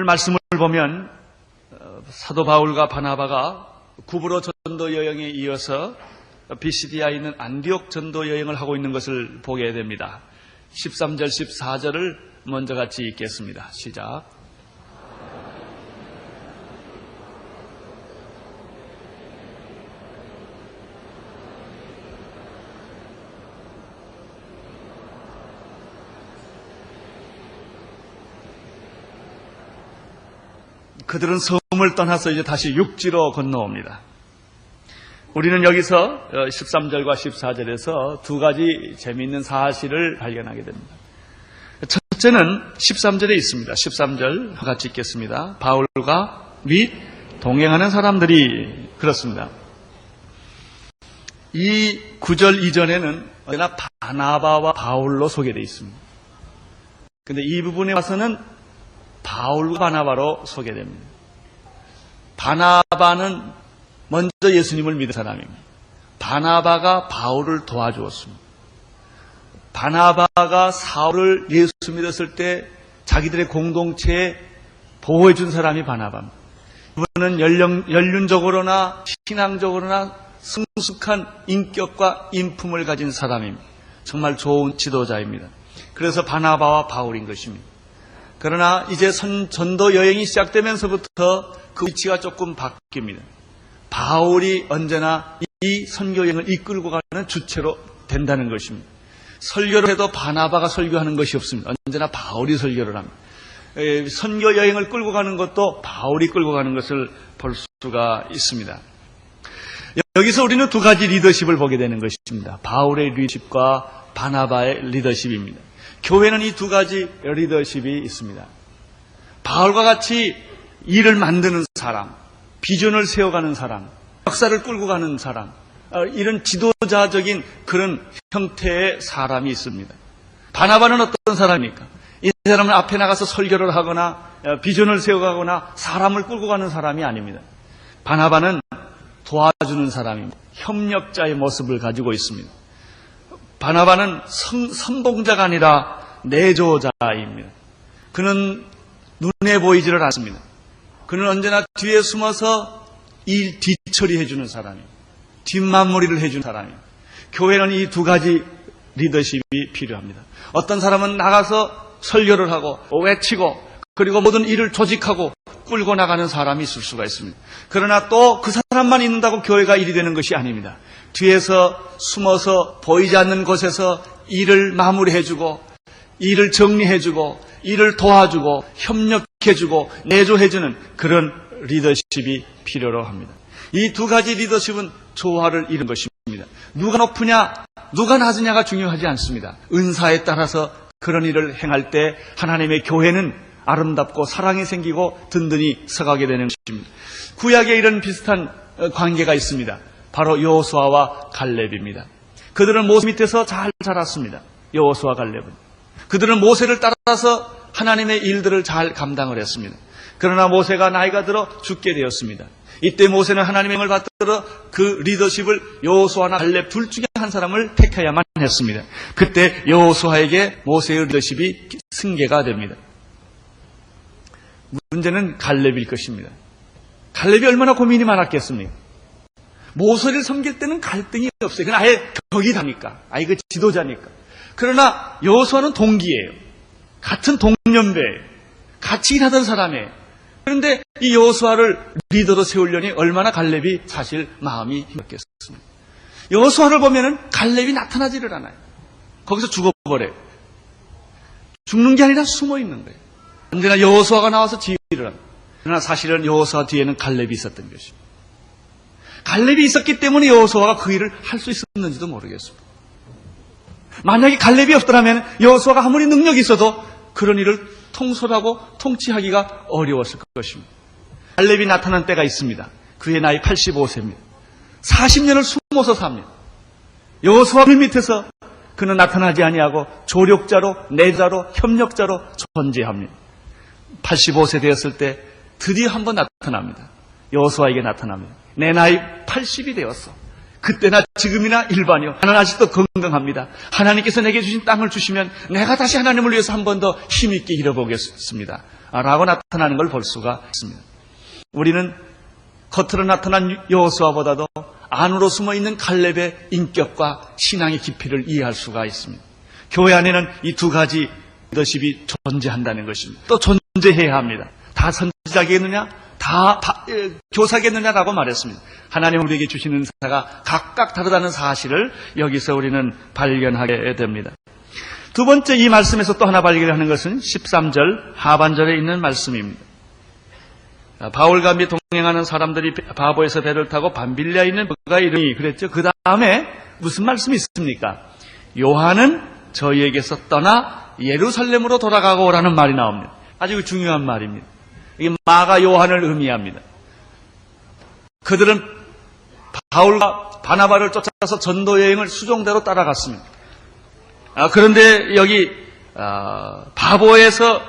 말씀을 보면 사도 바울과 바나바가 구브로 전도 여행에 이어서 비시디아에 있는 안디옥 전도 여행을 하고 있는 것을 보게 됩니다. 13절, 14절을 먼저 같이 읽겠습니다. 시작. 그들은 섬을 떠나서 이제 다시 육지로 건너옵니다. 우리는 여기서 13절과 14절에서 두 가지 재미있는 사실을 발견하게 됩니다. 첫째는 13절에 있습니다. 13절 같이 읽겠습니다. 바울과 및 동행하는 사람들이 그렇습니다. 이 9절 이전에는 언제나 바나바와 바울로 소개되어 있습니다. 그런데 이 부분에 와서는 바울과 바나바로 소개됩니다. 바나바는 먼저 예수님을 믿은 사람입니다. 바나바가 바울을 도와주었습니다. 바나바가 사울을 예수 믿었을 때 자기들의 공동체에 보호해 준 사람이 바나바입니다. 이분은 연륜적으로나 신앙적으로나 성숙한 인격과 인품을 가진 사람입니다. 정말 좋은 지도자입니다. 그래서 바나바와 바울인 것입니다. 그러나 이제 전도 여행이 시작되면서부터 그 위치가 조금 바뀝니다. 바울이 언제나 이 선교 여행을 이끌고 가는 주체로 된다는 것입니다. 설교를 해도 바나바가 설교하는 것이 없습니다. 언제나 바울이 설교를 합니다. 선교 여행을 끌고 가는 것도 바울이 끌고 가는 것을 볼 수가 있습니다. 여기서 우리는 두 가지 리더십을 보게 되는 것입니다. 바울의 리더십과 바나바의 리더십입니다. 교회는 이 두 가지 리더십이 있습니다. 바울과 같이 일을 만드는 사람, 비전을 세워가는 사람, 역사를 끌고 가는 사람, 이런 지도자적인 그런 형태의 사람이 있습니다. 바나바는 어떤 사람입니까? 이 사람은 앞에 나가서 설교를 하거나 비전을 세워가거나 사람을 끌고 가는 사람이 아닙니다. 바나바는 도와주는 사람입니다. 협력자의 모습을 가지고 있습니다. 바나바는 선봉자가 아니라 내조자입니다. 그는 눈에 보이지를 않습니다. 그는 언제나 뒤에 숨어서 일 뒤처리해 주는 사람입니다. 뒷마무리를 해주는 사람입니다. 교회는 이 두 가지 리더십이 필요합니다. 어떤 사람은 나가서 설교를 하고 외치고 그리고 모든 일을 조직하고 끌고 나가는 사람이 있을 수가 있습니다. 그러나 또 그 사람만 있는다고 교회가 일이 되는 것이 아닙니다. 뒤에서 숨어서 보이지 않는 곳에서 일을 마무리해주고 일을 정리해주고 일을 도와주고 협력해주고 내조해주는 그런 리더십이 필요로 합니다. 이 두 가지 리더십은 조화를 이룬 것입니다. 누가 높으냐 누가 낮으냐가 중요하지 않습니다. 은사에 따라서 그런 일을 행할 때 하나님의 교회는 아름답고 사랑이 생기고 든든히 서가게 되는 것입니다. 구약에 이런 비슷한 관계가 있습니다. 바로 여호수아와 갈렙입니다. 그들은 모세 밑에서 잘 자랐습니다. 여호수아 갈렙은. 그들은 모세를 따라서 하나님의 일들을 잘 감당을 했습니다. 그러나 모세가 나이가 들어 죽게 되었습니다. 이때 모세는 하나님의 명을 받들어 그 리더십을 여호수아나 갈렙 둘 중에 한 사람을 택해야만 했습니다. 그때 여호수아에게 모세의 리더십이 승계가 됩니다. 문제는 갈렙일 것입니다. 갈렙이 얼마나 고민이 많았겠습니까? 모세를 섬길 때는 갈등이 없어요. 그건 아예 격이 다니까. 아예 그 지도자니까. 그러나 여호수아는 동기예요. 같은 동년배예요. 같이 일하던 사람이에요. 그런데 이 여호수아를 리더로 세우려니 얼마나 갈렙이 사실 마음이 힘들겠습니까? 여호수아를 보면은 갈렙이 나타나지를 않아요. 거기서 죽어버려요. 죽는 게 아니라 숨어 있는 거예요. 언제나 여호수아가 나와서 지휘를 합니다. 그러나 사실은 여호수아 뒤에는 갈렙이 있었던 것입니다. 갈렙이 있었기 때문에 여호수아가 그 일을 할 수 있었는지도 모르겠습니다. 만약에 갈렙이 없더라면 여호수아가 아무리 능력이 있어도 그런 일을 통솔하고 통치하기가 어려웠을 것입니다. 갈렙이 나타난 때가 있습니다. 그의 나이 85세입니다. 40년을 숨어서 삽니다. 여호수아 그 밑에서 그는 나타나지 아니하고 조력자로, 내자로, 협력자로 존재합니다. 85세 되었을 때 드디어 한번 나타납니다. 여호수아에게 나타납니다. 내 나이 80이 되었어. 그때나 지금이나 일반이요. 나는 아직도 건강합니다. 하나님께서 내게 주신 땅을 주시면 내가 다시 하나님을 위해서 한 번 더 힘있게 일해보겠습니다. 라고 나타나는 걸 볼 수가 있습니다. 우리는 겉으로 나타난 여호수아보다도 안으로 숨어있는 갈렙의 인격과 신앙의 깊이를 이해할 수가 있습니다. 교회 안에는 이 두 가지 리더십이 존재한다는 것입니다. 또 존재해야 합니다. 다 선지자겠느냐? 다 교사겠느냐라고 말했습니다. 하나님 우리에게 주시는 은사가 각각 다르다는 사실을 여기서 우리는 발견하게 됩니다. 두 번째 이 말씀에서 또 하나 발견하는 것은 13절 하반절에 있는 말씀입니다. 바울과 및 동행하는 사람들이 바보에서 배를 타고 밤빌리아에 있는 그가 이르니 그랬죠. 그 다음에 무슨 말씀이 있습니까? 요한은 저희에게서 떠나 예루살렘으로 돌아가고 오라는 말이 나옵니다. 아주 중요한 말입니다. 이게 마가 요한을 의미합니다. 그들은 바울과 바나바를 쫓아서 전도 여행을 수종대로 따라갔습니다. 그런데 여기 바보에서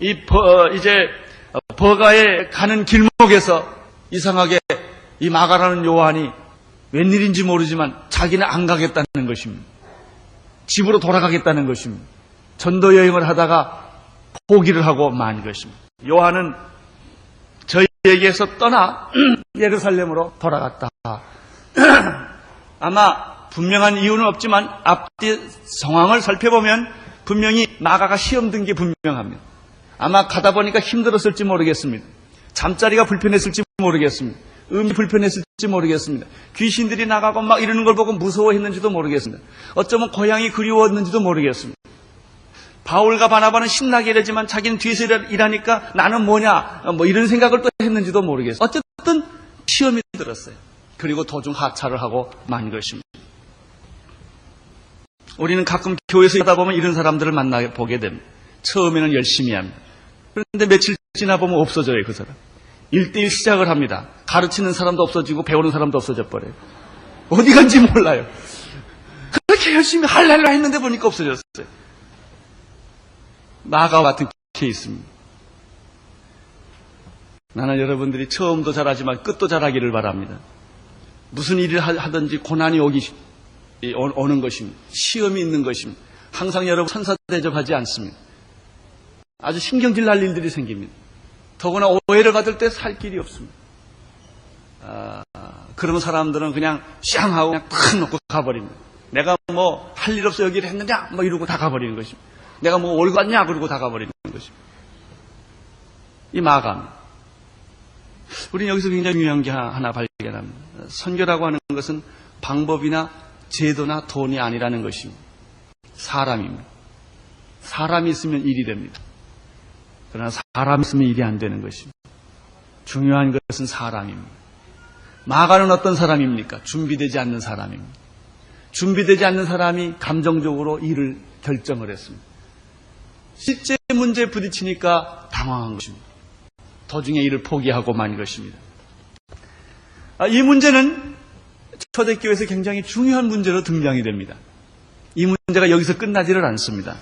이제 버가에 가는 길목에서 이상하게 이 마가라는 요한이 웬일인지 모르지만 자기는 안 가겠다는 것입니다. 집으로 돌아가겠다는 것입니다. 전도 여행을 하다가 포기를 하고 만 것입니다. 요한은 저희에게서 떠나 예루살렘으로 돌아갔다. 아마 분명한 이유는 없지만 앞뒤 상황을 살펴보면 분명히 마가가 시험 든 게 분명합니다. 아마 가다 보니까 힘들었을지 모르겠습니다. 잠자리가 불편했을지 모르겠습니다. 음이 불편했을지 모르겠습니다. 귀신들이 나가고 막 이러는 걸 보고 무서워했는지도 모르겠습니다. 어쩌면 고향이 그리웠는지도 모르겠습니다. 바울과 바나바는 신나게 이러지만 자기는 뒤에서 일하니까 나는 뭐냐 뭐 이런 생각을 또 했는지도 모르겠어요. 어쨌든 시험이 들었어요. 그리고 도중 하차를 하고 만 것입니다. 우리는 가끔 교회에서 하다 보면 이런 사람들을 만나보게 됩니다. 처음에는 열심히 합니다. 그런데 며칠 지나보면 없어져요, 그 사람. 1대1 시작을 합니다. 가르치는 사람도 없어지고 배우는 사람도 없어져 버려요. 어디 간지 몰라요. 그렇게 열심히 할랄라 했는데 보니까 없어졌어요. 마가와 같은 케이스입니다. 나는 여러분들이 처음도 잘하지만 끝도 잘하기를 바랍니다. 무슨 일을 하든지 고난이 오는 것입니다. 시험이 있는 것입니다. 항상 여러분 천사 대접하지 않습니다. 아주 신경질 날 일들이 생깁니다. 더구나 오해를 받을 때 살 길이 없습니다. 그런 사람들은 그냥 샹하고 그냥 탁 놓고 가버립니다. 내가 뭐 할 일 없어 여기를 했느냐 뭐 이러고 다 가버리는 것입니다. 내가 뭐 월급 왔냐 그러고 다 가버리는 것입니다. 이 마감. 우리는 여기서 굉장히 중요한 게 하나 발견합니다. 선교라고 하는 것은 방법이나 제도나 돈이 아니라는 것입니다. 사람입니다. 사람이 있으면 일이 됩니다. 그러나 사람이 있으면 일이 안 되는 것입니다. 중요한 것은 사람입니다. 마가는 어떤 사람입니까? 준비되지 않는 사람입니다. 준비되지 않는 사람이 감정적으로 일을 결정을 했습니다. 실제 문제에 부딪히니까 당황한 것입니다. 도중에 일을 포기하고 만 것입니다. 이 문제는 초대교회에서 굉장히 중요한 문제로 등장이 됩니다. 이 문제가 여기서 끝나지를 않습니다.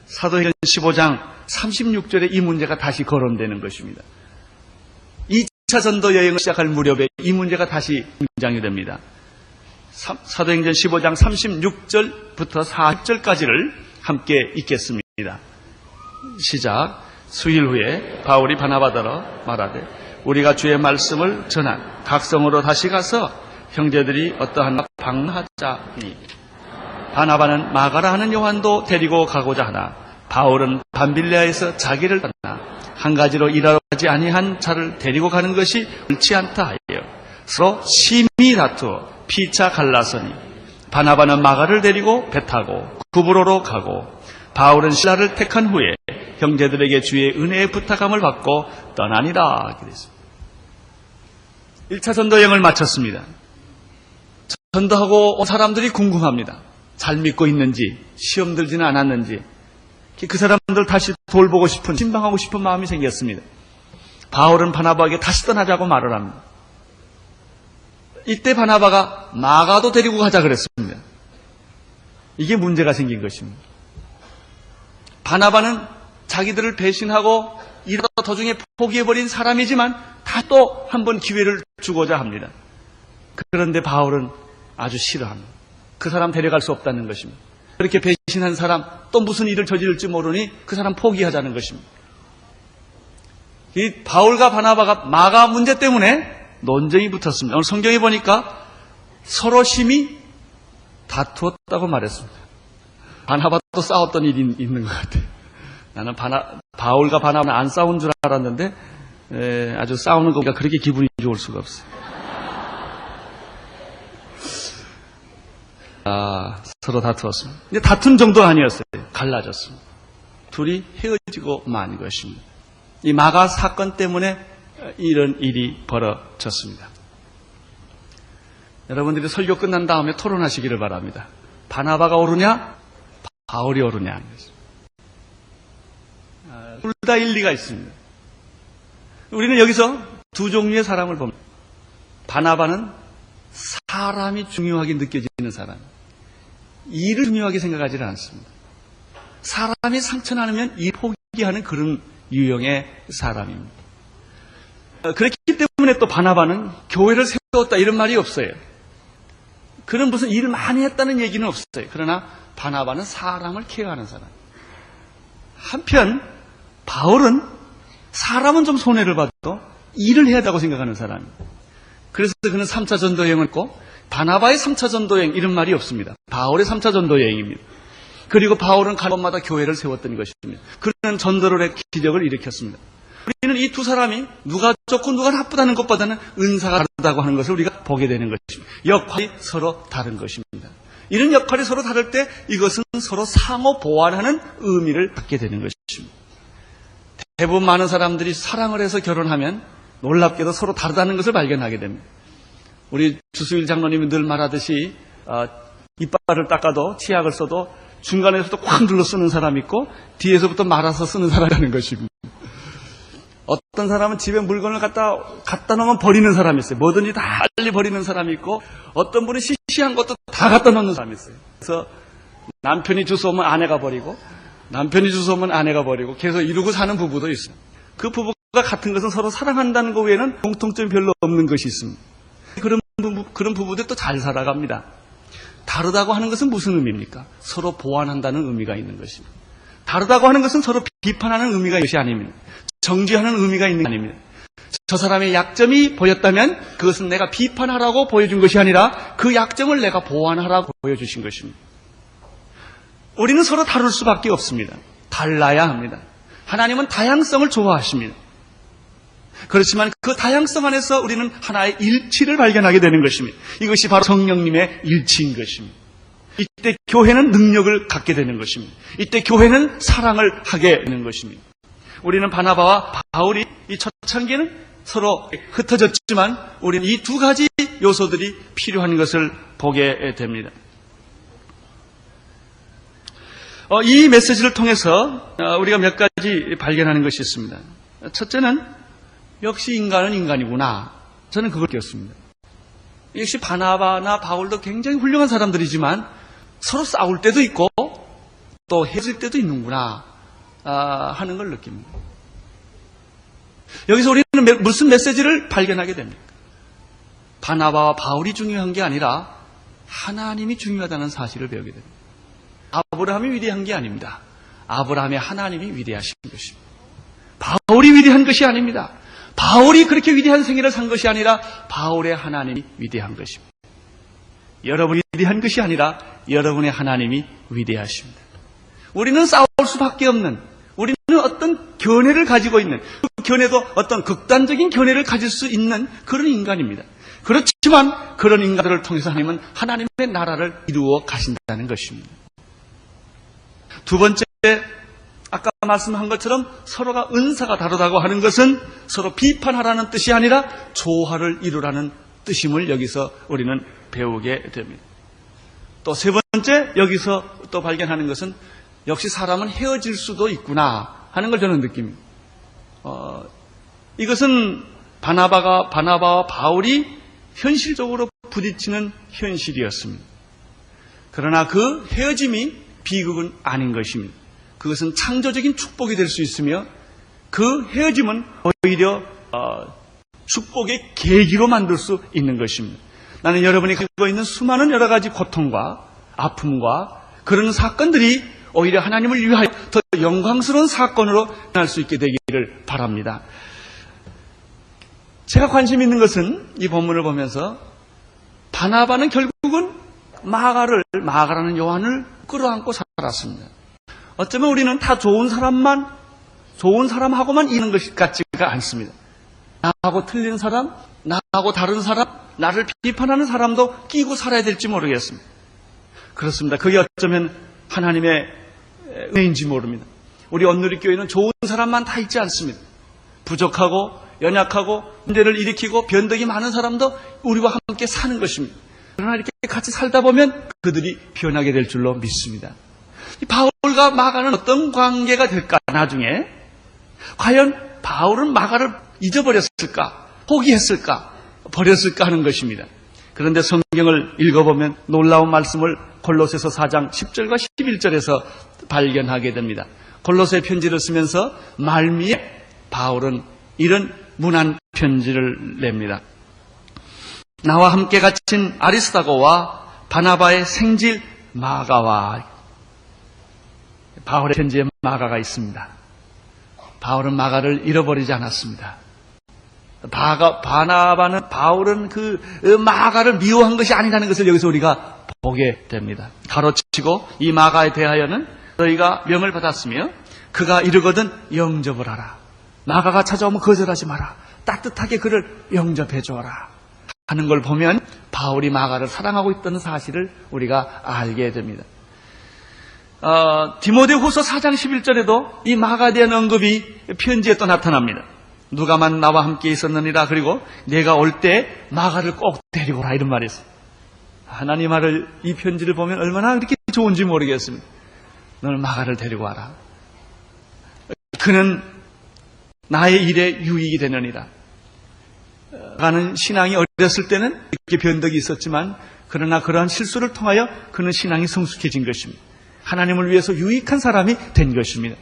사도행전 15장 36절에 이 문제가 다시 거론되는 것입니다. 2차 전도 여행을 시작할 무렵에 이 문제가 다시 등장이 됩니다. 사도행전 15장 36절부터 40절까지를 함께 읽겠습니다. 시작. 수일 후에 바울이 바나바더러 말하되 우리가 주의 말씀을 전한 각성으로 다시 가서 형제들이 어떠한 방문하자니 바나바는 마가라 하는 요한도 데리고 가고자 하나 바울은 밤빌레아에서 자기를 떠나 한 가지로 일하러 가지 아니한 자를 데리고 가는 것이 옳지 않다 하여 서로 심히 다투어 피차 갈라서니 바나바는 마가를 데리고 배 타고 구브로로 가고 바울은 실라를 택한 후에 형제들에게 주의 은혜의 부탁함을 받고 떠나니라. 1차 전도 여행을 마쳤습니다. 전도하고 온 사람들이 궁금합니다. 잘 믿고 있는지, 시험 들지는 않았는지, 그 사람들 다시 돌보고 싶은, 신방하고 싶은 마음이 생겼습니다. 바울은 바나바에게 다시 떠나자고 말을 합니다. 이때 바나바가 마가도 데리고 가자 그랬습니다. 이게 문제가 생긴 것입니다. 바나바는 자기들을 배신하고 이러다 도중에 포기해버린 사람이지만 다 또 한 번 기회를 주고자 합니다. 그런데 바울은 아주 싫어합니다. 그 사람 데려갈 수 없다는 것입니다. 그렇게 배신한 사람 또 무슨 일을 저지를지 모르니 그 사람 포기하자는 것입니다. 이 바울과 바나바가 마가 문제 때문에 논쟁이 붙었습니다. 오늘 성경에 보니까 서로 심히 다투었다고 말했습니다. 바나바도 싸웠던 일이 있는 것 같아요. 나는 바울과 바나바는 안 싸운 줄 알았는데 아주 싸우는 것보다 그렇게 기분이 좋을 수가 없어요. 서로 다투었습니다. 근데 다툰 정도 아니었어요. 갈라졌습니다. 둘이 헤어지고 만 것입니다. 이 마가 사건 때문에 이런 일이 벌어졌습니다. 여러분들이 설교 끝난 다음에 토론하시기를 바랍니다. 바나바가 옳으냐? 바울이 옳으냐? 둘 다 일리가 있습니다. 우리는 여기서 두 종류의 사람을 봅니다. 바나바는 사람이 중요하게 느껴지는 사람. 일을 중요하게 생각하지는 않습니다. 사람이 상처나면 일 포기하는 그런 유형의 사람입니다. 그렇기 때문에 또 바나바는 교회를 세웠다 이런 말이 없어요. 그는 무슨 일을 많이 했다는 얘기는 없어요. 그러나 바나바는 사람을 케어하는 사람. 한편 바울은 사람은 좀 손해를 봐도 일을 해야 한다고 생각하는 사람입니다. 그래서 그는 3차 전도 여행을 했고 바나바의 3차 전도 여행 이런 말이 없습니다. 바울의 3차 전도 여행입니다. 그리고 바울은 갈 곳마다 교회를 세웠던 것입니다. 그는 전도를 기적을 일으켰습니다. 우리는 이 두 사람이 누가 좋고 누가 나쁘다는 것보다는 은사가 다르다고 하는 것을 우리가 보게 되는 것입니다. 역할이 서로 다른 것입니다. 이런 역할이 서로 다를 때 이것은 서로 상호 보완하는 의미를 갖게 되는 것입니다. 대부분 많은 사람들이 사랑을 해서 결혼하면 놀랍게도 서로 다르다는 것을 발견하게 됩니다. 우리 주수일 장로님이 늘 말하듯이 이빨을 닦아도 치약을 써도 중간에서도 꽉 눌러 쓰는 사람이 있고 뒤에서부터 말아서 쓰는 사람이라는 것입니다. 어떤 사람은 집에 물건을 갖다 놓으면 버리는 사람이 있어요. 뭐든지 다 빨리 버리는 사람이 있고 어떤 분은 시시한 것도 다 갖다 놓는 사람이 있어요. 그래서 남편이 주워오면 아내가 버리고 남편이 주워오면 아내가 버리고 계속 이루고 사는 부부도 있어요. 그 부부가 같은 것은 서로 사랑한다는 것 외에는 공통점이 별로 없는 것이 있습니다. 그런 부부들 또 잘 살아갑니다. 다르다고 하는 것은 무슨 의미입니까? 서로 보완한다는 의미가 있는 것입니다. 다르다고 하는 것은 서로 비판하는 의미가 있는 것이 아닙니다. 정죄하는 의미가 있는 게 아닙니다. 저 사람의 약점이 보였다면 그것은 내가 비판하라고 보여준 것이 아니라 그 약점을 내가 보완하라고 보여주신 것입니다. 우리는 서로 다룰 수밖에 없습니다. 달라야 합니다. 하나님은 다양성을 좋아하십니다. 그렇지만 그 다양성 안에서 우리는 하나의 일치를 발견하게 되는 것입니다. 이것이 바로 성령님의 일치인 것입니다. 이때 교회는 능력을 갖게 되는 것입니다. 이때 교회는 사랑을 하게 되는 것입니다. 우리는 바나바와 바울이 이 초창기에는 서로 흩어졌지만 우리는 이 두 가지 요소들이 필요한 것을 보게 됩니다. 이 메시지를 통해서 우리가 몇 가지 발견하는 것이 있습니다. 첫째는 역시 인간은 인간이구나. 저는 그걸 느꼈습니다. 역시 바나바나 바울도 굉장히 훌륭한 사람들이지만 서로 싸울 때도 있고 또 헤어질 때도 있는구나 하는 걸 느낍니다. 여기서 우리는 무슨 메시지를 발견하게 됩니까? 바나바와 바울이 중요한 게 아니라 하나님이 중요하다는 사실을 배우게 됩니다. 아브라함이 위대한 게 아닙니다. 아브라함의 하나님이 위대하신 것입니다. 바울이 위대한 것이 아닙니다. 바울이 그렇게 위대한 생애를 산 것이 아니라 바울의 하나님이 위대한 것입니다. 여러분이 위대한 것이 아니라 여러분의 하나님이 위대하십니다. 우리는 싸울 수밖에 없는, 우리는 어떤 견해를 가지고 있는, 그 견해도 어떤 극단적인 견해를 가질 수 있는 그런 인간입니다. 그렇지만 그런 인간들을 통해서 하나님은 하나님의 나라를 이루어 가신다는 것입니다. 두 번째, 아까 말씀한 것처럼 서로가 은사가 다르다고 하는 것은 서로 비판하라는 뜻이 아니라 조화를 이루라는 뜻임을 여기서 우리는 배우게 됩니다. 또 세 번째, 여기서 또 발견하는 것은 역시 사람은 헤어질 수도 있구나 하는 걸 저는 느낍니다. 이것은 바나바와 바울이 현실적으로 부딪히는 현실이었습니다. 그러나 그 헤어짐이 비극은 아닌 것입니다. 그것은 창조적인 축복이 될 수 있으며 그 헤어짐은 오히려 축복의 계기로 만들 수 있는 것입니다. 나는 여러분이 가지고 있는 수많은 여러 가지 고통과 아픔과 그런 사건들이 오히려 하나님을 위하여 더 영광스러운 사건으로 변할 수 있게 되기를 바랍니다. 제가 관심 있는 것은 이 본문을 보면서 바나바는 결국은 마가라는 요한을 끌어안고 살았습니다. 어쩌면 우리는 다 좋은 사람하고만 있는 것 같지가 않습니다. 나하고 틀린 사람, 나하고 다른 사람, 나를 비판하는 사람도 끼고 살아야 될지 모르겠습니다. 그렇습니다. 그게 어쩌면 하나님의 은혜인지 모릅니다. 우리 온누리교회는 좋은 사람만 다 있지 않습니다. 부족하고 연약하고 문제를 일으키고 변덕이 많은 사람도 우리와 함께 사는 것입니다. 그러나 이렇게 같이 살다 보면 그들이 변하게 될 줄로 믿습니다. 이 바울과 마가는 어떤 관계가 될까? 나중에 과연 바울은 마가를 잊어버렸을까? 포기했을까? 버렸을까 하는 것입니다. 그런데 성경을 읽어보면 놀라운 말씀을 골로새서 4장 10절과 11절에서 발견하게 됩니다. 골로새 편지를 쓰면서 말미에 바울은 이런 문안 편지를 냅니다. 나와 함께 갇힌 아리스다고와 바나바의 생질 마가와. 바울의 편지에 마가가 있습니다. 바울은 마가를 잃어버리지 않았습니다. 바울은 그 마가를 미워한 것이 아니라는 것을 여기서 우리가 보게 됩니다. 가로치고 이 마가에 대하여는 너희가 명을 받았으며 그가 이르거든 영접을 하라. 마가가 찾아오면 거절하지 마라. 따뜻하게 그를 영접해 주어라 하는 걸 보면 바울이 마가를 사랑하고 있다는 사실을 우리가 알게 됩니다. 디모데후서 4장 11절에도 이 마가에 대한 언급이 편지에 또 나타납니다. 누가만 나와 함께 있었느니라. 그리고 내가 올 때 마가를 꼭 데리고 오라 이런 말이 있어요. 하나님 말을 이 편지를 보면 얼마나 그렇게 좋은지 모르겠습니다. 너는 마가를 데리고 와라. 그는 나의 일에 유익이 되느니라. 마가는 신앙이 어렸을 때는 이렇게 변덕이 있었지만 그러나 그러한 실수를 통하여 그는 신앙이 성숙해진 것입니다. 하나님을 위해서 유익한 사람이 된 것입니다.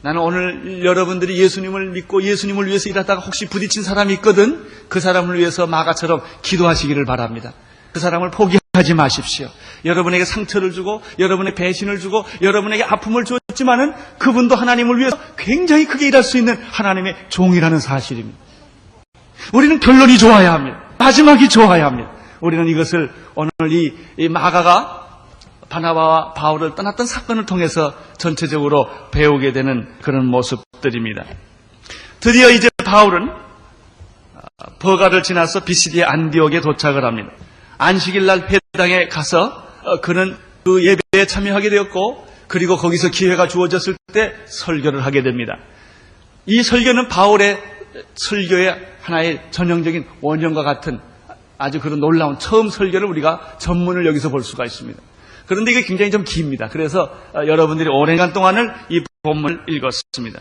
나는 오늘 여러분들이 예수님을 믿고 예수님을 위해서 일하다가 혹시 부딪힌 사람이 있거든 그 사람을 위해서 마가처럼 기도하시기를 바랍니다. 그 사람을 포기하지 마십시오. 여러분에게 상처를 주고 여러분에게 배신을 주고 여러분에게 아픔을 줬지만은 그분도 하나님을 위해서 굉장히 크게 일할 수 있는 하나님의 종이라는 사실입니다. 우리는 결론이 좋아야 합니다. 마지막이 좋아야 합니다. 우리는 이것을 오늘 이 마가가 바나바와 바울을 떠났던 사건을 통해서 전체적으로 배우게 되는 그런 모습들입니다. 드디어 이제 바울은 버가를 지나서 비시디아 안디옥에 도착을 합니다. 안식일 날 회당에 가서 그는 그 예배에 참여하게 되었고 그리고 거기서 기회가 주어졌을 때 설교를 하게 됩니다. 이 설교는 바울의 설교의 하나의 전형적인 원형과 같은 아주 그런 놀라운 처음 설교를 우리가 전문을 여기서 볼 수가 있습니다. 그런데 이게 굉장히 좀 깁니다. 그래서 여러분들이 오랜 동안을 이 본문을 읽었습니다.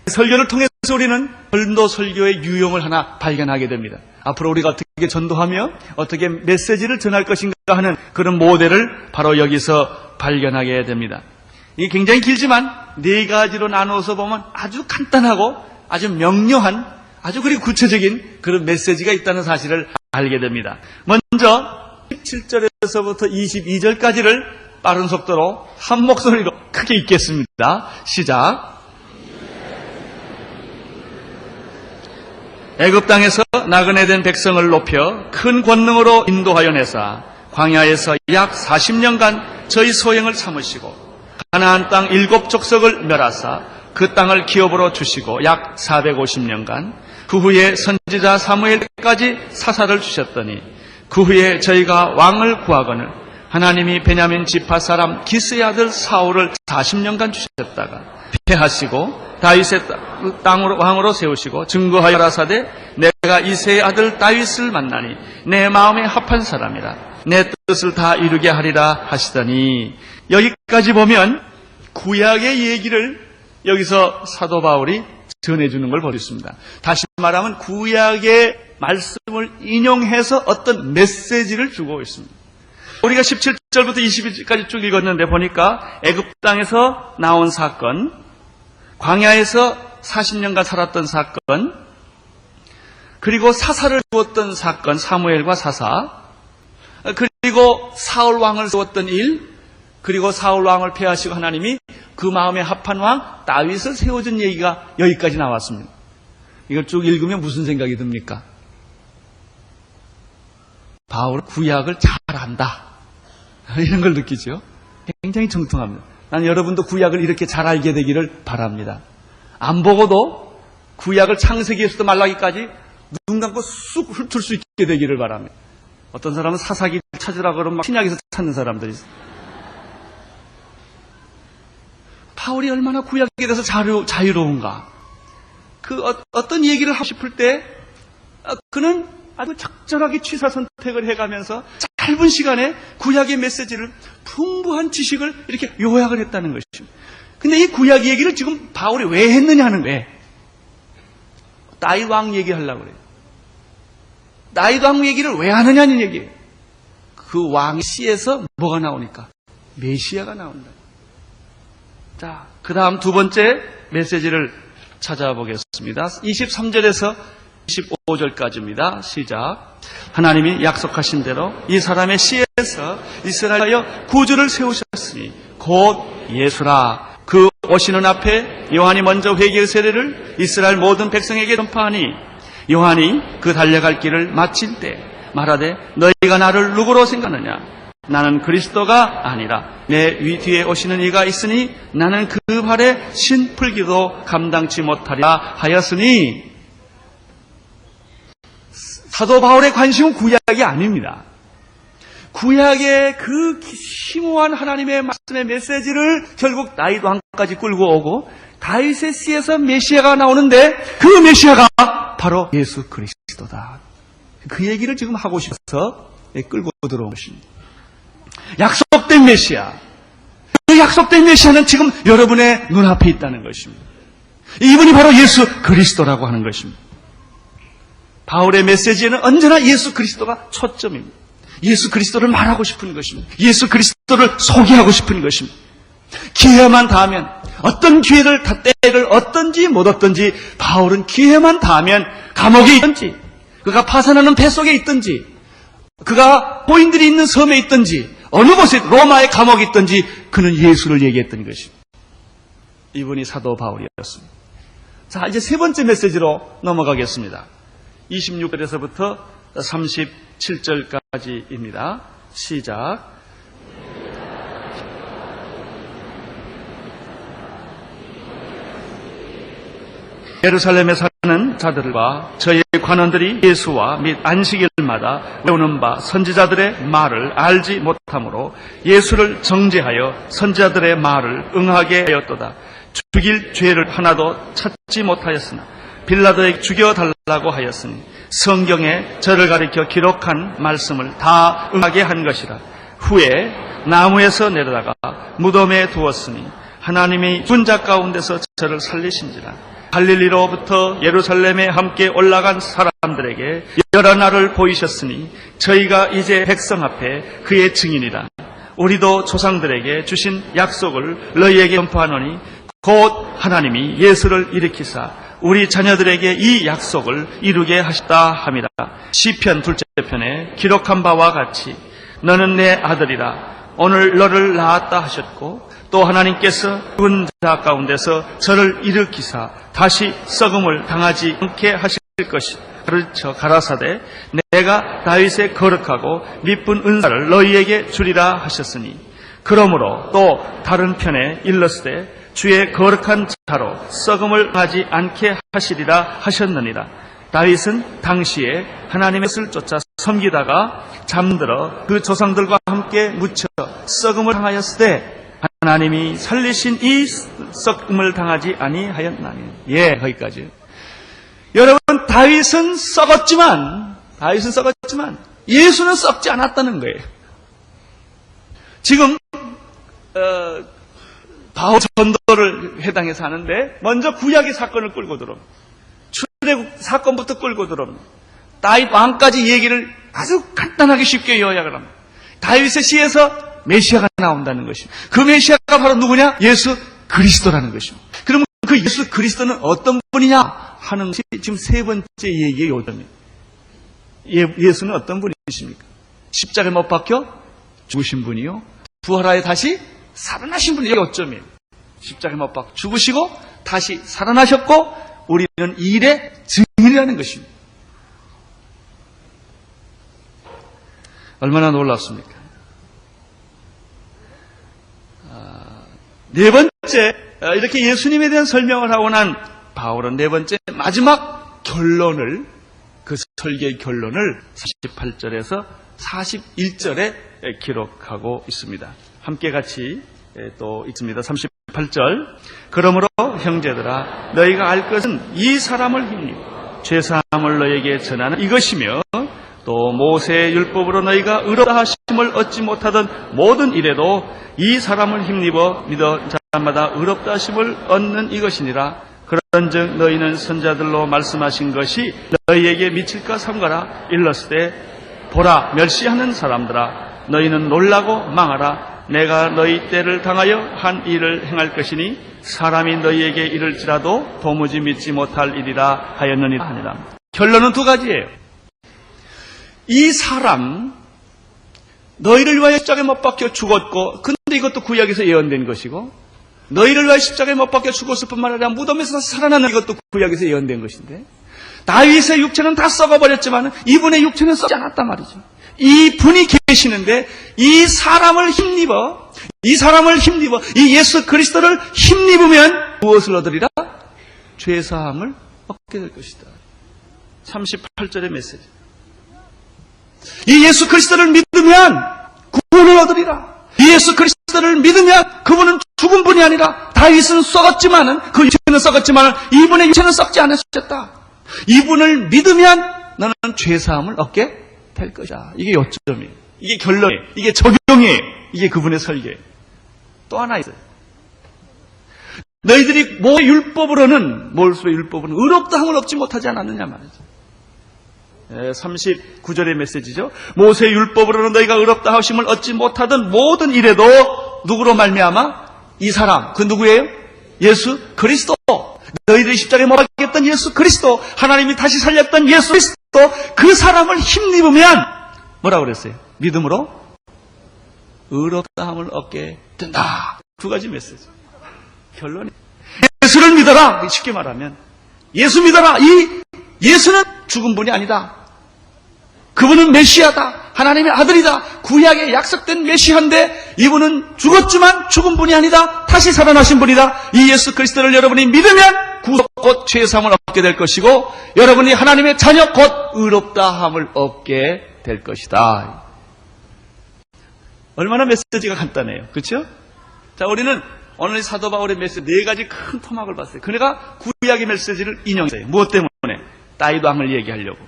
설교를 통해서 우리는 전도 설교의 유형을 하나 발견하게 됩니다. 앞으로 우리가 어떻게 전도하며 어떻게 메시지를 전할 것인가 하는 그런 모델을 바로 여기서 발견하게 됩니다. 이게 굉장히 길지만 네 가지로 나누어서 보면 아주 간단하고 아주 명료한 아주 그리고 구체적인 그런 메시지가 있다는 사실을 알게 됩니다. 먼저 17절에서부터 22절까지를 빠른 속도로 한 목소리로 크게 읽겠습니다. 시작. 애굽 땅에서 나그네 된 백성을 높여 큰 권능으로 인도하여 내사 광야에서 약 40년간 저희 소행을 참으시고 가나안 땅 7족속을 멸하사 그 땅을 기업으로 주시고 약 450년간 그 후에 선지자 사무엘까지 사사를 주셨더니 그 후에 저희가 왕을 구하거늘 하나님이 베냐민 지파 사람 기스의 아들 사울을 40년간 주셨다가 패하시고 다윗의 땅으로 왕으로 세우시고 증거하여 가라사대 내가 이새의 아들 다윗을 만나니 내 마음에 합한 사람이라 내 뜻을 다 이루게 하리라 하시더니 여기까지 보면 구약의 얘기를 여기서 사도 바울이 전해주는 걸 볼 수 있습니다. 다시 말하면 구약의 말씀을 인용해서 어떤 메시지를 주고 있습니다. 우리가 17절부터 22절까지 쭉 읽었는데 보니까 애굽 땅에서 나온 사건, 광야에서 40년간 살았던 사건, 그리고 사사를 두었던 사건, 사무엘과 사사, 그리고 사울 왕을 세웠던 일, 그리고 사울 왕을 패하시고 하나님이 그 마음에 합한 왕 다윗을 세워준 얘기가 여기까지 나왔습니다. 이걸 쭉 읽으면 무슨 생각이 듭니까? 바울은 구약을 잘 안다. 이런 걸 느끼죠. 굉장히 정통합니다. 난 여러분도 구약을 이렇게 잘 알게 되기를 바랍니다. 안 보고도 구약을 창세기에서부터 말라기까지 눈 감고 쑥 훑을 수 있게 되기를 바랍니다. 어떤 사람은 사사기 찾으라 그러면 막 신약에서 찾는 사람들이 있어요. 바울이 얼마나 구약에 대해서 자유로운가. 어떤 얘기를 하고 싶을 때 그는 아주 적절하게 취사 선택을 해가면서 짧은 시간에 구약의 메시지를 풍부한 지식을 이렇게 요약을 했다는 것입니다. 근데 이 구약 얘기를 지금 바울이 왜 했느냐 하는 거예요. 다윗 왕 얘기하려고 그래요. 다윗 왕 얘기를 왜 하느냐는 얘기예요. 그 왕의 씨에서 뭐가 나오니까? 메시아가 나온다. 자, 그 다음 두 번째 메시지를 찾아보겠습니다. 23절에서 25절까지입니다. 시작. 하나님이 약속하신 대로 이 사람의 씨에서 이스라엘하여 구주를 세우셨으니 곧 예수라. 그 오시는 앞에 요한이 먼저 회개의 세례를 이스라엘 모든 백성에게 전파하니 요한이 그 달려갈 길을 마칠 때 말하되 너희가 나를 누구로 생각하느냐? 나는 그리스도가 아니라 내 뒤에 오시는 이가 있으니 나는 그 발에 신 풀기도 감당치 못하리라 하였으니. 사도 바울의 관심은 구약이 아닙니다. 구약의 그 심오한 하나님의 말씀의 메시지를 결국 다윗 왕까지 끌고 오고 다윗의 씨에서 메시아가 나오는데 그 메시아가 바로 예수 그리스도다. 그 얘기를 지금 하고 싶어서 끌고 들어온 것입니다. 약속된 메시아. 그 약속된 메시아는 지금 여러분의 눈앞에 있다는 것입니다. 이분이 바로 예수 그리스도라고 하는 것입니다. 바울의 메시지에는 언제나 예수 그리스도가 초점입니다. 예수 그리스도를 말하고 싶은 것입니다. 예수 그리스도를 소개하고 싶은 것입니다. 기회만 닿으면 어떤 기회를 때를 얻든지 못 얻든지 바울은 기회만 닿으면 감옥에 있든지 그가 파산하는 뱃속에 있든지 그가 포인들이 있는 섬에 있든지 어느 곳에 로마의 감옥에 있든지 그는 예수를 얘기했던 것입니다. 이분이 사도 바울이었습니다. 자, 이제 세 번째 메시지로 넘어가겠습니다. 26절에서부터 37절까지입니다. 시작. 예루살렘에 사는 자들과 저희 관원들이 예수와 및 안식일마다 외우는 바 선지자들의 말을 알지 못하므로 예수를 정죄하여 선지자들의 말을 응하게 하였도다. 죽일 죄를 하나도 찾지 못하였으나 빌라도에게 죽여달라고 하였으니 성경에 저를 가리켜 기록한 말씀을 다 응하게 한 것이라. 후에 나무에서 내려다가 무덤에 두었으니 하나님이 죽은 자 가운데서 저를 살리신지라. 갈릴리로부터 예루살렘에 함께 올라간 사람들에게 여러 날을 보이셨으니 저희가 이제 백성 앞에 그의 증인이라. 우리도 조상들에게 주신 약속을 너희에게 전파하노니 곧 하나님이 예수를 일으키사 우리 자녀들에게 이 약속을 이루게 하셨다 함이라. 시편 둘째 편에 기록한 바와 같이 너는 내 아들이라. 오늘 너를 낳았다 하셨고 또 하나님께서 죽은 자 가운데서 저를 일으키사 다시 썩음을 당하지 않게 하실 것이 가르쳐 가라사대 내가 다윗의 거룩하고 미쁜 은사를 너희에게 주리라 하셨으니 그러므로 또 다른 편에 일렀으되 주의 거룩한 자로 썩음을 당하지 않게 하시리라 하셨느니라. 다윗은 당시에 하나님의 뜻을 쫓아 섬기다가 잠들어 그 조상들과 함께 묻혀 썩음을 당하였으되 하나님이 살리신 이 썩음을 당하지 아니하였나니. 예, 거기까지. 여러분, 다윗은 썩었지만 예수는 썩지 않았다는 거예요. 지금 바울 전도를 해당해서 하는데 먼저 구약의 사건을 끌고 들어옵니다. 출애굽 사건부터 끌고 들어옵니다. 다윗 왕까지 얘기를 아주 간단하게 쉽게 요약을 합니다. 다윗의 시에서 메시아가 나온다는 것입니다. 그 메시아가 바로 누구냐? 예수 그리스도라는 것입니다. 그러면 그 예수 그리스도는 어떤 분이냐 하는 것이 지금 세 번째 얘기의 요점입니다. 예수는 어떤 분이십니까? 십자가에 못 박혀 죽으신 분이요. 부활하여 다시 살아나신 분이 요점이에요. 십자가에 못 박혀 죽으시고 다시 살아나셨고 우리는 일의 증인이라는 것입니다. 얼마나 놀랍습니까? 네 번째, 이렇게 예수님에 대한 설명을 하고 난 바울은 네 번째 마지막 결론을, 그 설계의 결론을 38절에서 41절에 기록하고 있습니다. 함께 같이 또 읽습니다. 38절. 그러므로 형제들아, 너희가 알 것은 이 사람을 힘입어 죄사함을 너희에게 전하는 이것이며, 또 모세의 율법으로 너희가 의롭다 하심을 얻지 못하던 모든 일에도 이 사람을 힘입어 믿어 자마다 의롭다 하심을 얻는 이것이니라. 그런즉 너희는 선자들로 말씀하신 것이 너희에게 미칠까 삼가라. 일렀으되 보라, 멸시하는 사람들아, 너희는 놀라고 망하라. 내가 너희 때를 당하여 한 일을 행할 것이니 사람이 너희에게 이를지라도 도무지 믿지 못할 일이라 하였느니 하니라. 결론은 두 가지예요. 이 사람, 너희를 위하여 십자가에 못 박혀 죽었고, 근데 이것도 구약에서 예언된 것이고, 너희를 위하여 십자가에 못 박혀 죽었을 뿐만 아니라 무덤에서 살아나는 이것도 구약에서 예언된 것인데, 다윗의 육체는 다 썩어버렸지만 이분의 육체는 썩지 않았단 말이죠. 이 분이 계시는데 이 사람을 힘입어 이 예수 그리스도를 힘입으면 무엇을 얻으리라? 죄사함을 얻게 될 것이다. 38절의 메시지. 이 예수 그리스도를 믿으면 구원을 얻으리라. 이 예수 그리스도를 믿으면 그분은 죽은 분이 아니라, 다윗은 썩었지만은, 그 육체는 썩었지만은 이분의 육체는 썩지 않으셨다. 이분을 믿으면 너는 죄사함을 얻게 될 것이다. 이게 요점이에요. 이게 결론이에요. 이게 적용이에요. 이게 그분의 설계예요. 또 하나 있어요. 너희들이 모세의 율법으로는 의롭다함을 얻지 못하지 않았느냐 말이죠. 39절의 메시지죠. 모세의 율법으로는 너희가 의롭다 하심을 얻지 못하던 모든 일에도 누구로 말미암아? 이 사람, 그 누구예요? 예수 그리스도. 너희들이 십자가에 못 박혔던 예수 그리스도, 하나님이 다시 살렸던 예수 그리스도, 그 사람을 힘입으면 뭐라고 그랬어요? 믿음으로 의롭다함을 얻게 된다. 두 가지 메시지. 결론이 예수를 믿어라. 쉽게 말하면 예수 믿어라. 이 예수는 죽은 분이 아니다. 그분은 메시아다. 하나님의 아들이다. 구약에 약속된 메시아인데 이분은 죽었지만 죽은 분이 아니다. 다시 살아나신 분이다. 이 예수 그리스도를 여러분이 믿으면 구속 곧 죄사함을 얻게 될 것이고, 여러분이 하나님의 자녀 곧 의롭다함을 얻게 될 것이다. 얼마나 메시지가 간단해요. 그렇죠? 자, 우리는 오늘 사도 바울의 메시지 네 가지 큰 토막을 봤어요. 그네가 구약의 메시지를 인용했어요. 무엇 때문에? 다윗 왕을 얘기하려고.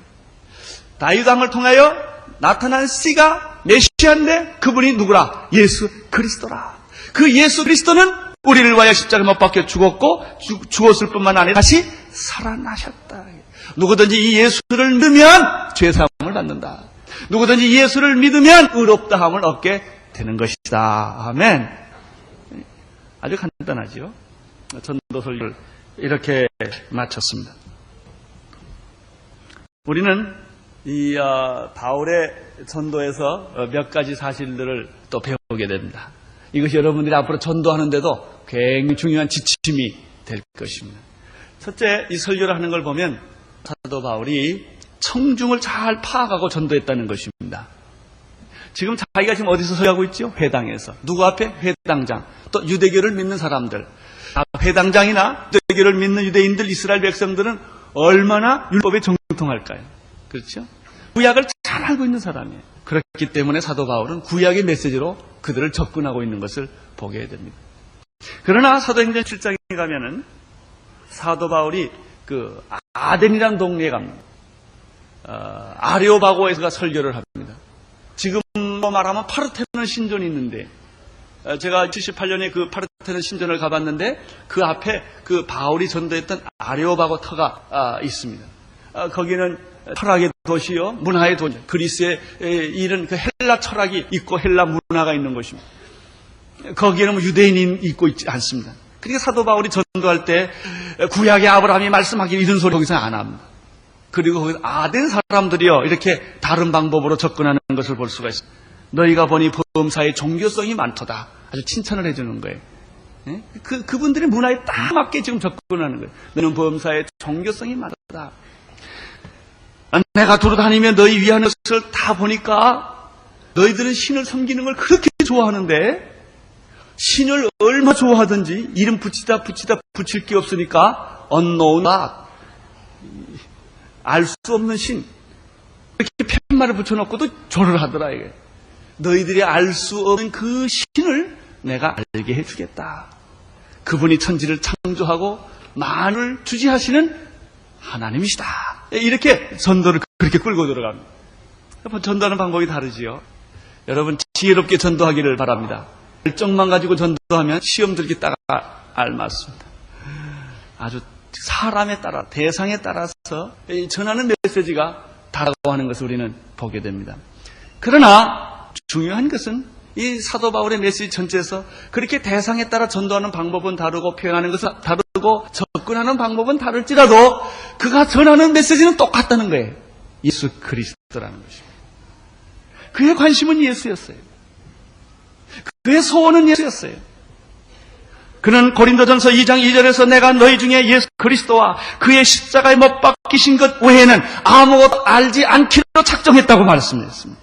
다윗 왕을 통하여 나타난 씨가 메시아인데 그분이 누구라? 예수 그리스도라. 그 예수 그리스도는 우리를 위하여 십자가에 못 박혀 죽었고, 죽었을 뿐만 아니라 다시 살아나셨다. 누구든지 이 예수를 믿으면 죄사함을 받는다. 누구든지 이 예수를 믿으면 의롭다함을 얻게 되는 것이다. 아멘. 아주 간단하죠. 전도 설교를 이렇게 마쳤습니다. 우리는 이 바울의 전도에서 몇 가지 사실들을 또 배우게 됩니다. 이것이 여러분들이 앞으로 전도하는데도 굉장히 중요한 지침이 될 것입니다. 첫째, 이 설교를 하는 걸 보면 사도 바울이 청중을 잘 파악하고 전도했다는 것입니다. 지금 자기가 지금 어디서 설교하고 있죠? 회당에서. 누구 앞에? 회당장. 또 유대교를 믿는 사람들. 회당장이나 유대교를 믿는 유대인들, 이스라엘 백성들은 얼마나 율법에 정통할까요? 그렇죠? 구약을 잘 알고 있는 사람이에요. 그렇기 때문에 사도 바울은 구약의 메시지로 그들을 접근하고 있는 것을 보게 됩니다. 그러나 사도행전 7장에 가면은 사도 바울이 그 아덴이라는 동네에 갑니다. 아레오바고에서 설교를 합니다. 지금으로 말하면 파르테논 신전이 있는데, 제가 78년에 그 파르테논 신전을 가봤는데 그 앞에 그 바울이 전도했던 아레오바고 터가 있습니다. 거기는 철학의 도시요, 문화의 도시, 그리스의 이런 그 헬라 철학이 있고 헬라 문화가 있는 곳입니다. 거기에는 뭐 유대인이 있고 있지 않습니다. 그러니까 사도 바울이 전도할 때 구약의 아브라함이 말씀하기 이런 소리 거기서 안 합니다. 그리고 거기 아덴 사람들이요, 이렇게 다른 방법으로 접근하는 것을 볼 수가 있습니다. 너희가 보니 범사에 종교성이 많도다. 아주 칭찬을 해주는 거예요. 그분들의 문화에 딱 맞게 지금 접근하는 거예요. 너는 범사에 종교성이 많다. 내가 돌아다니며 너희 위하는 것을 다 보니까 너희들은 신을 섬기는 걸 그렇게 좋아하는데 신을 얼마 좋아하든지 이름 붙이다 붙일 게 없으니까 unknown God, 알 수 없는 신, 이렇게 팻말을 붙여놓고도 절을 하더라. 이게 너희들이 알 수 없는 그 신을 내가 알게 해주겠다. 그분이 천지를 창조하고 만을 주지하시는 하나님이시다. 이렇게 전도를 그렇게 끌고 들어갑니다. 전도하는 방법이 다르지요. 여러분 지혜롭게 전도하기를 바랍니다. 열정만 가지고 전도하면 시험 들기 딱 알맞습니다. 아주 사람에 따라, 대상에 따라서 전하는 메시지가 다르다고 하는 것을 우리는 보게 됩니다. 그러나 중요한 것은 이 사도 바울의 메시지 전체에서 그렇게 대상에 따라 전도하는 방법은 다르고 표현하는 것은 다르고 접근하는 방법은 다를지라도 그가 전하는 메시지는 똑같다는 거예요. 예수 그리스도라는 것입니다. 그의 관심은 예수였어요. 그의 소원은 예수였어요. 그는 고린도전서 2장 2절에서 내가 너희 중에 예수 그리스도와 그의 십자가에 못 박히신 것 외에는 아무것도 알지 않기로 작정했다고 말씀했습니다.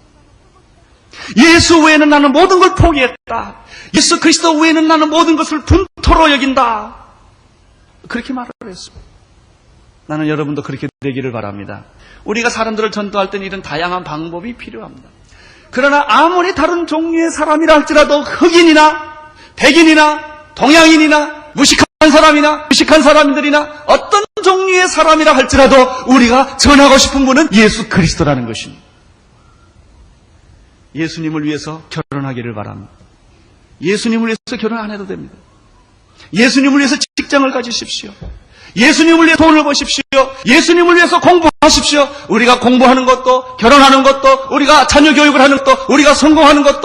예수 외에는 나는 모든 걸 포기했다. 예수 그리스도 외에는 나는 모든 것을 분토로 여긴다. 그렇게 말을 했습니다. 나는 여러분도 그렇게 되기를 바랍니다. 우리가 사람들을 전도할 때는 이런 다양한 방법이 필요합니다. 그러나 아무리 다른 종류의 사람이라 할지라도 흑인이나 백인이나 동양인이나 무식한 사람이나 무식한 사람들이나 어떤 종류의 사람이라 할지라도 우리가 전하고 싶은 분은 예수 그리스도라는 것입니다. 예수님을 위해서 결혼하기를 바랍니다. 예수님을 위해서 결혼 안 해도 됩니다. 예수님을 위해서 직장을 가지십시오. 예수님을 위해 돈을 버십시오. 예수님을 위해서 공부하십시오. 우리가 공부하는 것도, 결혼하는 것도, 우리가 자녀 교육을 하는 것도, 우리가 성공하는 것도,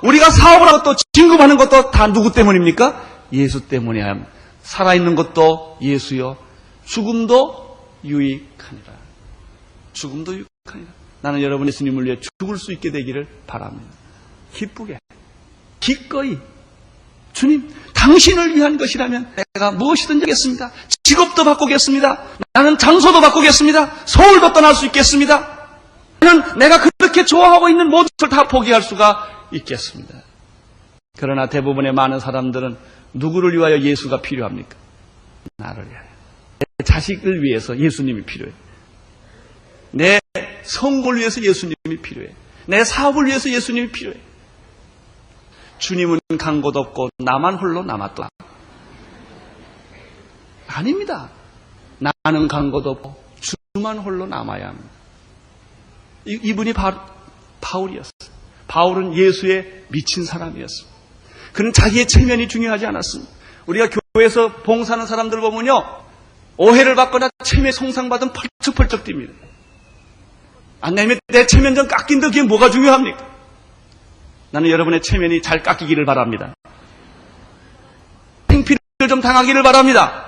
우리가 사업을 하는 것도, 진급하는 것도 다 누구 때문입니까? 예수 때문이야. 살아있는 것도 예수요. 죽음도 유익하니라. 죽음도 유익하니라. 나는 여러분 예수님을 위해 죽을 수 있게 되기를 바랍니다. 기쁘게, 기꺼이. 주님, 당신을 위한 것이라면 내가 무엇이든지 하겠습니다. 직업도 바꾸겠습니다. 나는 장소도 바꾸겠습니다. 서울도 떠날 수 있겠습니다. 나는 내가 그렇게 좋아하고 있는 모든 것을 다 포기할 수가 있겠습니다. 그러나 대부분의 많은 사람들은 누구를 위하여 예수가 필요합니까? 나를 위하여. 내 자식을 위해서 예수님이 필요해. 내 성공을 위해서 예수님이 필요해. 내 사업을 위해서 예수님이 필요해. 주님은 간 곳 없고 나만 홀로 남았다. 아닙니다. 나는 간 곳 없고 주만 홀로 남아야 합니다. 이분이 바울이었어요. 바울은 예수에 미친 사람이었어요. 그는 자기의 체면이 중요하지 않았습니다. 우리가 교회에서 봉사하는 사람들 보면요, 오해를 받거나 체면 송상받으면 펄쩍펄쩍 뜁니다. 안 내면 내 체면 좀 깎인다. 그게 뭐가 중요합니까? 나는 여러분의 체면이 잘 깎이기를 바랍니다. 행피를 좀 당하기를 바랍니다.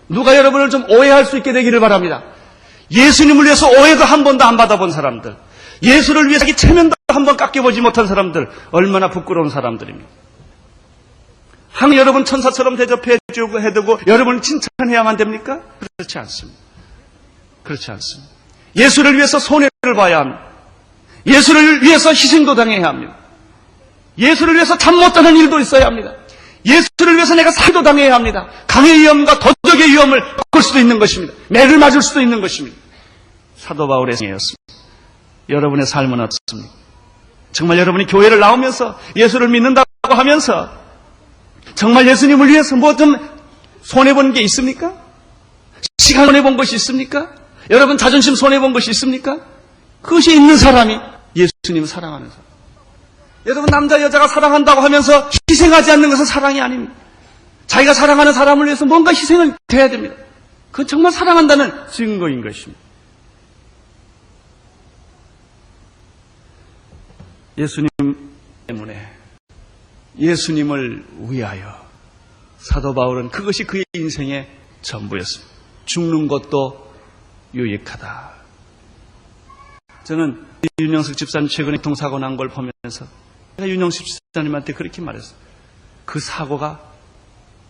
누가 여러분을 좀 오해할 수 있게 되기를 바랍니다. 예수님을 위해서 오해도 한 번도 안 받아본 사람들, 예수를 위해서 자기 체면도 한 번 깎여보지 못한 사람들, 얼마나 부끄러운 사람들입니다. 항상 여러분 천사처럼 대접해주고 해두고 여러분을 칭찬해야만 됩니까? 그렇지 않습니다. 그렇지 않습니다. 예수를 위해서 손해를 봐야 합니다. 예수를 위해서 희생도 당해야 합니다. 예수를 위해서 잠 못 자는 일도 있어야 합니다. 예수를 위해서 내가 살도 당해야 합니다. 강의 위험과 도덕의 위험을 겪을 수도 있는 것입니다. 매를 맞을 수도 있는 것입니다. 사도 바울의 생애였습니다. 여러분의 삶은 어떻습니까? 정말 여러분이 교회를 나오면서 예수를 믿는다고 하면서 정말 예수님을 위해서 뭐 좀 손해본 게 있습니까? 시간 손해본 것이 있습니까? 여러분 자존심 손해본 것이 있습니까? 그것이 있는 사람이 예수님을 사랑하는 사람. 여러분 남자 여자가 사랑한다고 하면서 희생하지 않는 것은 사랑이 아닙니다. 자기가 사랑하는 사람을 위해서 뭔가 희생을 해야 됩니다. 그건 정말 사랑한다는 증거인 것입니다. 예수님 때문에, 예수님을 위하여 사도 바울은 그것이 그의 인생의 전부였습니다. 죽는 것도 유익하다. 저는 윤영석 집사님 최근에 교통사고 난 걸 보면서 제가 윤영석 집사님한테 그렇게 말했어요. 그 사고가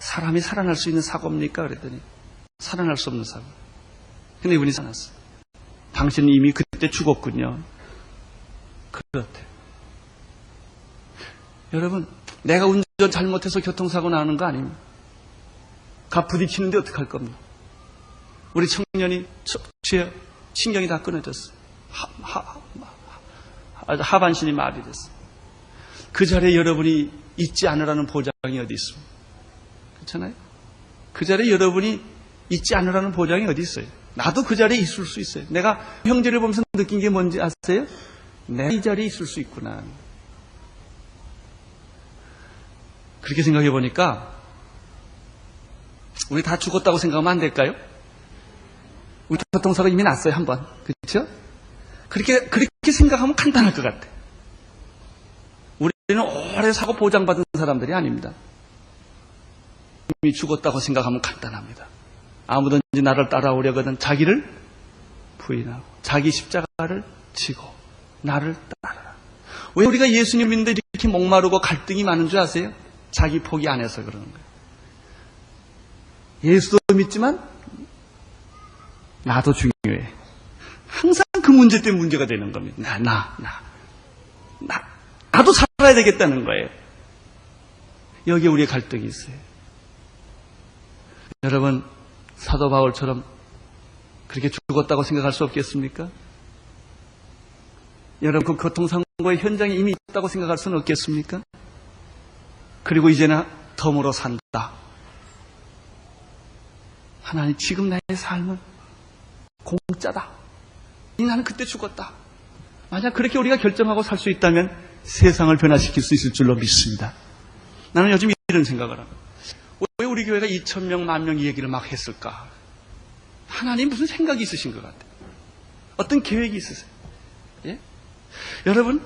사람이 살아날 수 있는 사고입니까? 그랬더니 살아날 수 없는 사고. 근데 이분이 살아났어요. 당신은 이미 그때 죽었군요. 그렇대. 여러분, 내가 운전 잘못해서 교통사고 나는 거 아닙니까? 가 부딪히는데 어떡할 겁니까? 우리 청년이 신경이 다 끊어졌어요. 하반신이 마비됐어요. 그 자리에 여러분이 있지 않으라는 보장이 어디 있습니까? 그렇잖아요? 그 자리에 여러분이 있지 않으라는 보장이 어디 있어요? 나도 그 자리에 있을 수 있어요. 내가 형제를 보면서 느낀 게 뭔지 아세요? 내가 이 자리에 있을 수 있구나. 그렇게 생각해 보니까 우리 다 죽었다고 생각하면 안 될까요? 우리 교통사고 이미 났어요, 한 번. 그렇죠? 그렇게 생각하면 간단할 것 같아요. 우리는 오래 사고 보장받은 사람들이 아닙니다. 이미 죽었다고 생각하면 간단합니다. 아무든지 나를 따라오려거든 자기를 부인하고 자기 십자가를 지고 나를 따르라. 왜 우리가 예수님 믿는데 이렇게 목마르고 갈등이 많은 줄 아세요? 자기 포기 안 해서 그러는 거예요. 예수도 믿지만 나도 중요해. 항상 그 문제 때문에 문제가 되는 겁니다. 나도 살아야 되겠다는 거예요. 여기에 우리의 갈등이 있어요. 여러분, 사도 바울처럼 그렇게 죽었다고 생각할 수 없겠습니까? 여러분, 그 교통사고의 현장에 이미 있다고 생각할 수는 없겠습니까? 그리고 이제는 덤으로 산다. 하나님, 지금 나의 삶은 공짜다. 나는 그때 죽었다. 만약 그렇게 우리가 결정하고 살 수 있다면 세상을 변화시킬 수 있을 줄로 믿습니다. 나는 요즘 이런 생각을 합니다. 왜 우리 교회가 2,000명, 10,000명 이 얘기를 막 했을까? 하나님 무슨 생각이 있으신 것 같아요. 어떤 계획이 있으세요? 예? 여러분,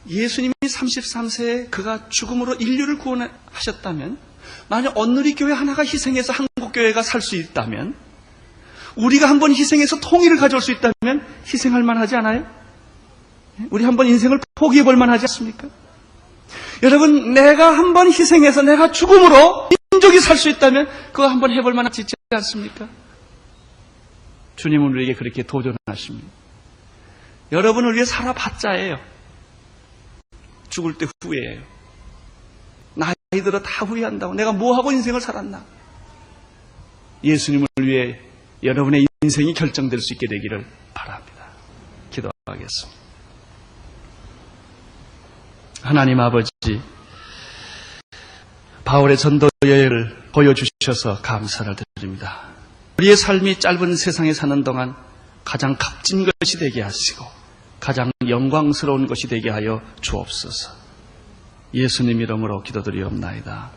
예수님이 33세에 그가 죽음으로 인류를 구원하셨다면, 만약 온누리 교회 하나가 희생해서 한국교회가 살 수 있다면, 우리가 한번 희생해서 통일을 가져올 수 있다면 희생할 만하지 않아요? 우리 한번 인생을 포기해볼 만하지 않습니까? 여러분, 내가 한번 희생해서 내가 죽음으로 민족이 살 수 있다면 그거 한번 해볼 만하지 않습니까? 주님은 우리에게 그렇게 도전하십니다. 여러분을 위해 살아봤자예요. 죽을 때 후회해요. 나이 들어 다 후회한다고. 내가 뭐하고 인생을 살았나? 예수님을 위해 여러분의 인생이 결정될 수 있게 되기를 바랍니다. 기도하겠습니다. 하나님 아버지, 바울의 전도 여행을 보여주셔서 감사를 드립니다. 우리의 삶이 짧은 세상에 사는 동안 가장 값진 것이 되게 하시고 가장 영광스러운 것이 되게 하여 주옵소서. 예수님 이름으로 기도드리옵나이다.